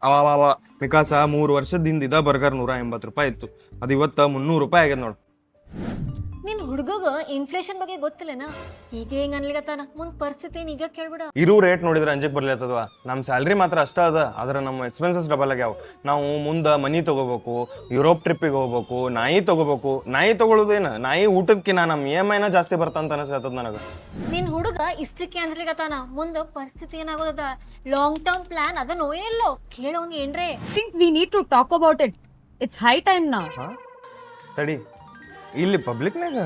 ಅವ ವಿಕಾಸ 3 ವರ್ಷದ ಇದ ಬರ್ಗರ್ 180 ರೂಪಾಯಿ ಇತ್ತು. ಅದು ಇವತ್ತ 300 ರೂಪಾಯಿ ಆಗ್ಯದ ನೋಡು. ನಿನ್ ಹುಡುಗಗ ಇನ್ಫ್ಲೇಷನ್ ಬಗ್ಗೆ ಗೊತ್ತಿಲ್ಲನ? ಈಗ ಹೆಂಗ್ ಅನ್ಲಿಗತ್ತಾನ, ಮುಂದ್ ಪರಿಸ್ಥಿತಿ ಈಗ ಕೇಳ್ಬಿಡ. ಇರೋ ರೇಟ್ ನೋಡಿದ್ರೆ ಅಂಜಕ್ ಬರ್ಲತ್ತದವ. ನಮ್ಮ ಸ್ಯಾಲ್ರಿ ಮಾತ್ರ ಅಷ್ಟ ಅದ, ಆದ್ರೆ ನಮ್ಮ ಎಕ್ಸ್ಪೆನ್ಸಸ್ ಡಬಲ್ ಆಗ್ಯಾವ. ನಾವು ಮುಂದೆ ಮನಿ ತಗೋಬೇಕು, ಯುರೋಪ್ ಟ್ರಿಪ್ಪಿಗೆ ಹೋಗ್ಬೇಕು, ನಾಯಿ ತಗೋಬೇಕು. ನಾಯಿ ತಗೊಳ್ಳೋದೇನ, ನಾಯಿ ಊಟದಕ್ಕಿನ ನಮ್ಮ EMI ಜಾಸ್ತಿ ಬರ್ತಂತ ಅನಿಸ್ತದ ನನಗೆ. ನಿನ್ ಹುಡುಗ ಇಷ್ಟಕ್ಕೆ ಅನ್ಲಿಗತ್ತಾನ, ಮುಂದ ಪರಿಸ್ಥಿತಿ ಏನಾಗೋದ? ಲಾಂಗ್ ಟರ್ಮ್ ಪ್ಲಾನ್ ಅದನ್ನೋ ಏನಿಲ್ಲೋ ಕೇಳೋಂಗ ಏನ್ರೇ? think we need to talk about it. It's high time now. ತಡಿ, ಇಲ್ಲಿ ಪಬ್ಲಿಕ್ನಾಗ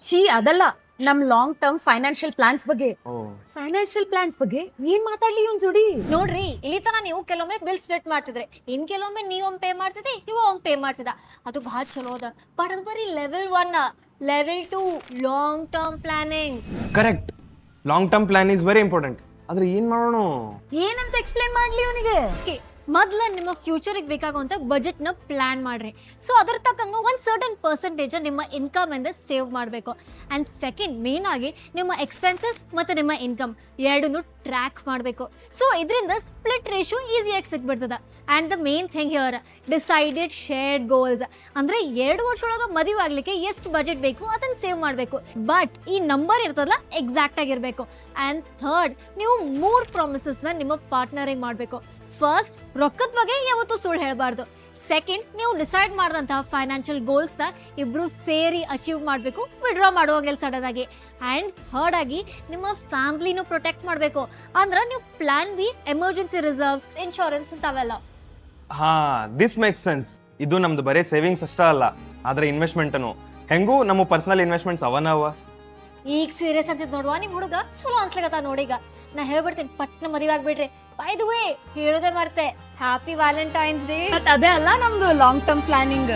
ಚೀ ಅದಲ್ಲ, ನಮ್ ಲಾಂಗ್ ಟರ್ಮ್ ಫೈನಾನ್ಷಿಯಲ್ ಪ್ಲಾನ್ಸ್ ಬಗ್ಗೆ. ಓ ಫೈನಾನ್ಷಿಯಲ್ ಪ್ಲಾನ್ಸ್ ಬಗ್ಗೆ ಏನ್ ಮಾತಾಡ್ಲಿ ಇವ್ನ್ ಜೋಡಿ? ನೋಡ್ರಿ, ಇಲ್ಲಿ ತನ ನೀವು ಕೆಲವೊಮ್ಮೆ ಬಿಲ್ ಸ್ಪ್ಲಿಟ್ ಮಾಡ್ತಿದ್ರೆ, ಇನ್ ಕೆಲವೊಮ್ಮೆ ನೀವೊಮ್ಮೆ ಪೇ ಮಾಡ್ತಿದ್ದೆ, ಇವ ಪೇ ಮಾಡ್ತಿದ್ದ. ಅದು ಬಹಳ ಚಲೋ ಅದ. ಬಟ್ ಅದು ಬರೀ level 1. Level 2 long term planning. Correct. Long term plan is very important. ಆದ್ರೆ ಏನ್ ಮಾಡೋಣ? ಏನಂತ ಎಕ್ಸ್ಪ್ಲೇನ್ ಮಾಡ್ಲಿ ಇವನಿಗೆ? ಮೊದ್ಲ ನಿಮ್ಮ ಫ್ಯೂಚರಿಗೆ ಬೇಕಾಗುವಂತ ಬಜೆಟ್ ನ ಪ್ಲಾನ್ ಮಾಡ್ರಿ. ಸೊ ಅದ್ರ ತಕ್ಕಂಗ ಒಂದ್ ಸರ್ಟನ್ ಪರ್ಸೆಂಟೇಜ್ ನಿಮ್ಮ ಇನ್ಕಮ್ ಇಂದ ಸೇವ್ ಮಾಡಬೇಕು. ಅಂಡ್ ಸೆಕೆಂಡ್, ಮೇನ್ ಆಗಿ ನಿಮ್ಮ ಎಕ್ಸ್ಪೆನ್ಸಸ್ ಮತ್ತೆ ನಿಮ್ಮ ಇನ್ಕಮ್ ಎರಡನ್ನೂ ಟ್ರ್ಯಾಕ್ ಮಾಡಬೇಕು. ಸೊ ಇದರಿಂದ ಸ್ಪ್ಲಿಟ್ ರೇಷಿಯೋ ಈಸಿಯಾಗಿ ಸಿಕ್ಬಿಡ್ತದ. And the main thing here, decided shared goals. ಅಂದ್ರೆ 2 ವರ್ಷ ಒಳಗೆ ಮದುವೆ ಆಗ್ಲಿಕ್ಕೆ ಎಷ್ಟು ಬಜೆಟ್ ಬೇಕು ಅದನ್ನ ಸೇವ್ ಮಾಡಬೇಕು. ಬಟ್ ಈ ನಂಬರ್ ಇರ್ತದಲ್ಲ, ಎಕ್ಸಾಕ್ಟ್ ಆಗಿರ್ಬೇಕು. ಅಂಡ್ ಥರ್ಡ್, ನೀವು 3 ಪ್ರಾಮಿಸಸ್ ನ ನಿಮ್ಮ ಪಾರ್ಟ್ನರಿಗೆ ಮಾಡಬೇಕು. ಫಸ್ಟ್, ರೊಕ್ಕದ ಬಗ್ಗೆ ಯಾವತ್ತೂ ಸುಳ್ಳು ಹೇಳಬಾರ್ದು. ಸೆಕೆಂಡ್, ನೀವು ಡಿಸೈಡ್ ಮಾಡಿದಂತಹ ಫೈನಾನ್ಷಿಯಲ್ ಗೋಲ್ಸ್ ನ ಇಬ್ರು ಸೇರಿ ಅಚೀವ್ ಮಾಡಬೇಕು, ವಿಡ್ರಾ ಮಾಡುವಂಗೆಲ್ಲ ಸಡನ್ ಆಗಿ. ಅಂಡ್ ಥರ್ಡ್ ಆಗಿ, ನಿಮ್ಮ ಫ್ಯಾಮಿಲಿನೂ ಪ್ರೊಟೆಕ್ಟ್ ಮಾಡಬೇಕು. ಅಂದ್ರೆ ನೀವು plan B, emergency reserves, insurance ಅಂತಾವೆಲ್ಲ. ಹಾ, ದಿಸ್ ಮೇಕ್ಸ್ ಸೆನ್ಸ್. ಇದು ನಮ್ದು ಬರೀ ಸೇವಿಂಗ್ಸ್ ಅಷ್ಟ ಅಲ್ಲ, ಆದ್ರೆ ಇನ್ವೆಸ್ಟ್ಮೆಂಟ್ನು. ಹೆಂಗೂ ನಮ್ಮ ಪರ್ಸನಲ್ ಇನ್ವೆಸ್ಟ್ಮೆಂಟ್ಸ್ ಅವನವ. ಈಗ ಸೀರಿಯಸ್ ಅನ್ಸಿದ್ ನೋಡುವ, ನಿಮ್ ಹುಡುಗ ಚಲೋ ಅನ್ಸ್ಲಿಕತ್ತ ನೋಡೀಗ. ನಾ ಹೇಳ್ಬಿಡ್ತೀನಿ, ಪಟ್ನ ಮದುವೆ ಆಗ್ಬಿಡ್ರಿ. ಬೈ ದ ವೇ, ಹೇಳೋದೇ ಮರ್ತೆ, ಹ್ಯಾಪಿ ವ್ಯಾಲೆಂಟೈನ್ಸ್ ಡೇ. ಮತ್ ಅದೇ ಅಲ್ಲ ನಮ್ದು ಲಾಂಗ್ ಟರ್ಮ್ ಪ್ಲಾನಿಂಗ್.